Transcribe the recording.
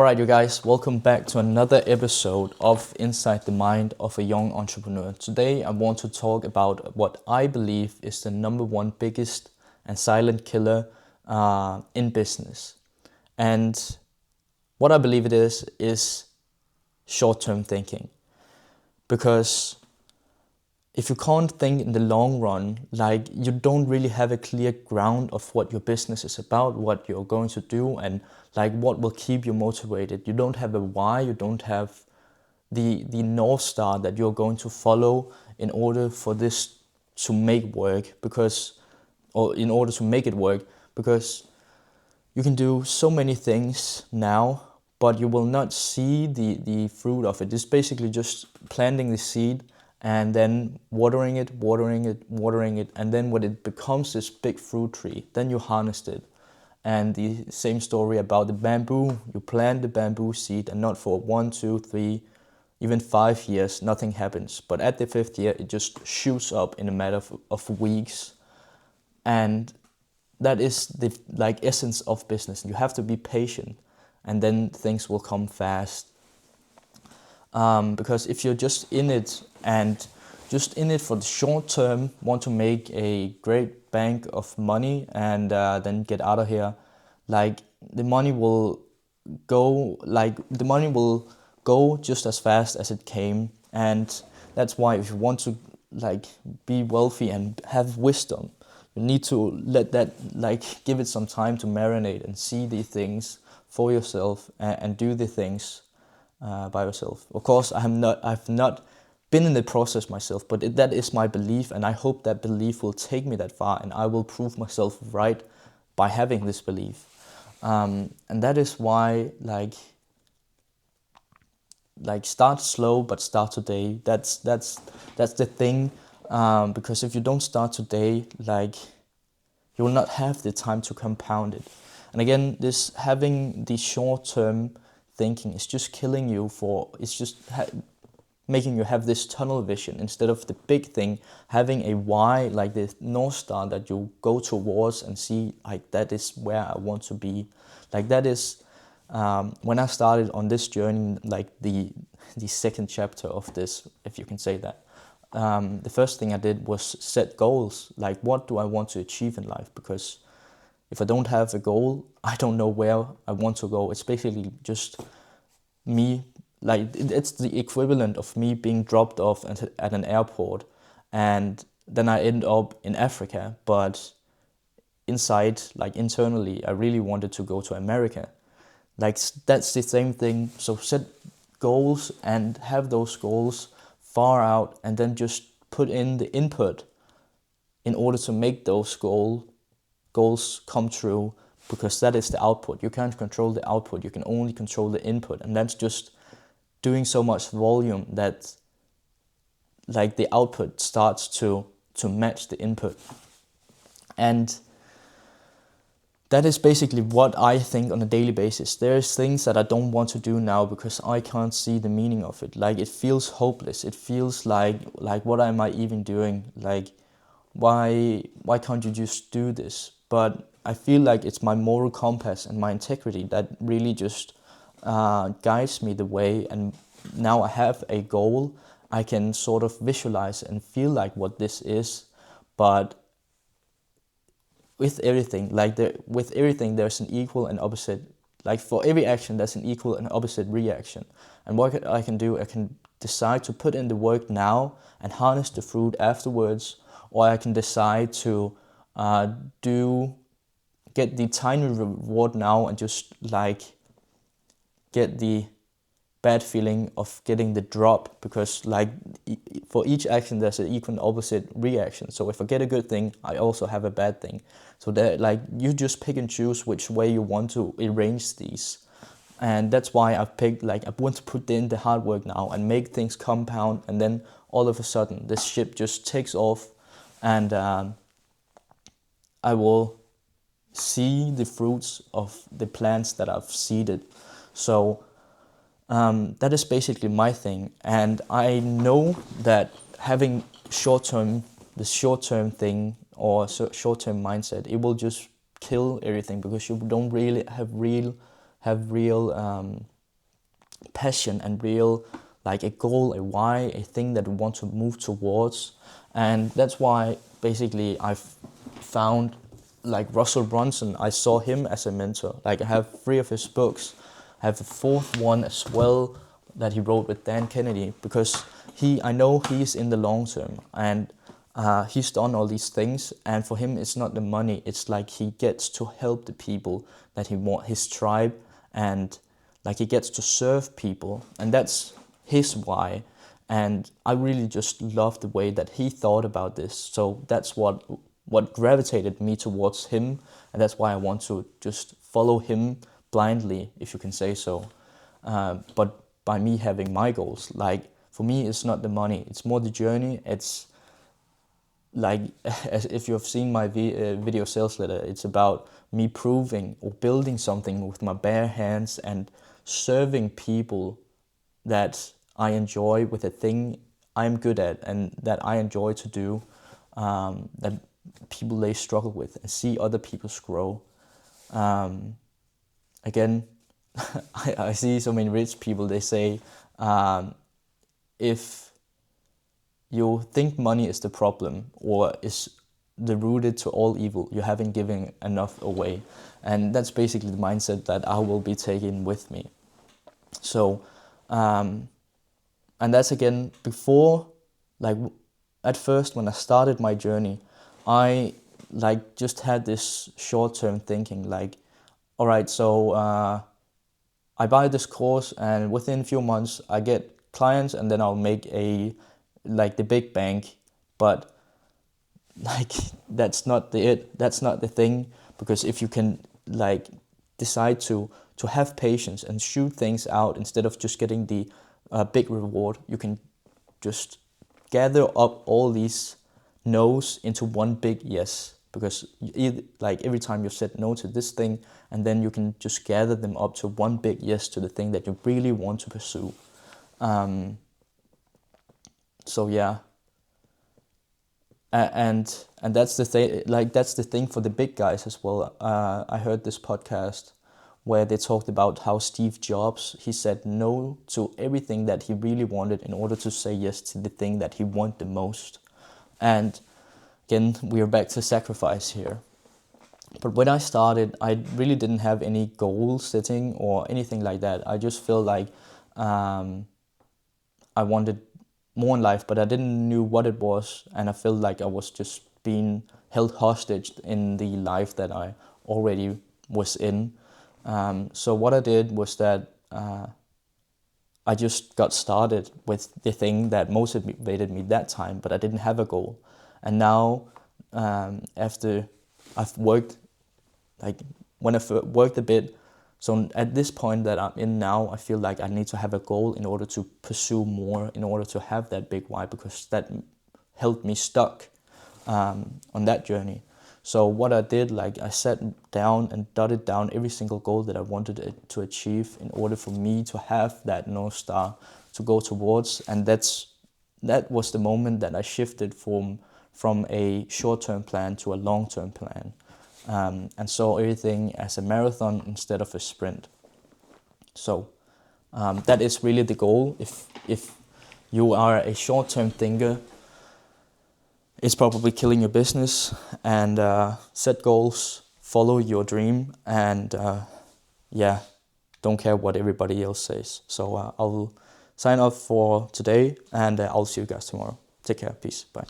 Alright, you guys, welcome back to another episode of Inside the Mind of a Young Entrepreneur. Today, I want to talk about what I believe is the number one biggest and silent killer in business. And what I believe it is short-term thinking. Because if you can't think in the long run, like you don't really have a clear ground of what your business is about, what you're going to do, and like what will keep you motivated. You don't have a why, you don't have the North Star that you're going to follow in order for this to make work, or in order to make it work, because you can do so many things now, but you will not see the fruit of it. It's basically just planting the seed and then watering it, and then when it becomes this big fruit tree, then you harvest it. And the same story about the bamboo. You plant the bamboo seed, and not for 1, 2, 3, even 5 years, nothing happens. But at the 5th year, it just shoots up in a matter of weeks. And that is the essence of business. You have to be patient, and then things will come fast. Because if you're just in it for the short term, want to make a great bank of money and then get out of here, the money will go just as fast as it came. And that's why if you want to be wealthy and have wisdom, you need to let that give it some time to marinate and see the things for yourself and do the things by yourself. Of course, I've not been in the process myself, but that is my belief, and I hope that belief will take me that far, and I will prove myself right by having this belief. And that is why, start slow, but start today. That's the thing. Because if you don't start today, you will not have the time to compound it. And again, this having the short-term thinking is just killing you. It's just making you have this tunnel vision instead of the big thing, having a why, like the North Star that you go towards and see, that is where I want to be. That is when I started on this journey, the second chapter of this, if you can say that. The first thing I did was set goals. What do I want to achieve in life? Because if I don't have a goal, I don't know where I want to go. It's basically just me, it's the equivalent of me being dropped off at an airport, and then I end up in Africa, but inside, internally, I really wanted to go to America. That's the same thing. So set goals and have those goals far out, and then just put in the input in order to make those goals come true, because that is the output. You can't control the output, you can only control the input, and that's just doing so much volume that the output starts to match the input. And that is basically what I think on a daily basis. There's things that I don't want to do now because I can't see the meaning of it. It feels hopeless. It feels like what am I even doing? Why can't you just do this? But I feel like it's my moral compass and my integrity that really just guides me the way. And now I have a goal. I can sort of visualize and feel like what this is. But with everything, there's an equal and opposite. For every action, there's an equal and opposite reaction. And what I can do, I can decide to put in the work now and harness the fruit afterwards, or I can decide to get the tiny reward now and just get the bad feeling of getting the drop, because for each action there's an equal and opposite reaction. So if I get a good thing, I also have a bad thing. So that you just pick and choose which way you want to arrange these. And that's why I've picked, I want to put in the hard work now and make things compound, and then all of a sudden this ship just takes off, and I will see the fruits of the plants that I've seeded. So that is basically my thing. And I know that having the short-term thing or short-term mindset, it will just kill everything, because you don't really have real have real passion and real like a goal, a why, a thing that we want to move towards. And that's why basically I've found like Russell Brunson. I saw him as a mentor. Like I have 3 of his books. I have the 4th one as well that he wrote with Dan Kennedy, because I know he's in the long term, and he's done all these things, and for him it's not the money, it's like he gets to help the people that he want, his tribe, and like he gets to serve people, and that's his why. And I really just love the way that he thought about this. So that's what gravitated me towards him, and that's why I want to just follow him blindly, if you can say so. But by me having my goals, like for me, it's not the money; it's more the journey. It's like as if you have seen my video sales letter, it's about me proving or building something with my bare hands and serving people that I enjoy with a thing I'm good at and that I enjoy to do, that people they struggle with, and see other people's grow. Again, I see so many rich people, they say, if you think money is the problem or is the rooted to all evil, you haven't given enough away. And that's basically the mindset that I will be taking with me. So, and that's again before, like at first when I started my journey, I like just had this short-term thinking, like, all right, so I buy this course and within a few months I get clients and then I'll make like the big bank. But like that's not the thing, because if you can like decide to have patience and shoot things out instead of just getting the big reward, you can just gather up all these no's into one big yes, because like every time you said no to this thing, and then you can just gather them up to one big yes to the thing that you really want to pursue. So yeah, and that's the thing. Like that's the thing for the big guys as well. I heard this podcast where they talked about how Steve Jobs, he said no to everything that he really wanted in order to say yes to the thing that he wanted the most. And again, we are back to sacrifice here. But when I started, I really didn't have any goal setting or anything like that. I just felt like I wanted more in life, but I didn't knew what it was, and I felt like I was just being held hostage in the life that I already was in. So what I did was that I just got started with the thing that motivated me that time, but I didn't have a goal. And now, after I've worked, like when I've worked a bit, so at this point that I'm in now, I feel like I need to have a goal in order to pursue more, in order to have that big why, because that held me stuck on that journey. So what I did, like I sat down and dotted down every single goal that I wanted to achieve in order for me to have that North Star to go towards. And that was the moment that I shifted from a short-term plan to a long-term plan. And saw everything as a marathon instead of a sprint. So that is really the goal. If you are a short-term thinker, it's probably killing your business. And set goals, follow your dream, and don't care what everybody else says. So I'll sign off for today, and I'll see you guys tomorrow. Take care. Peace. Bye.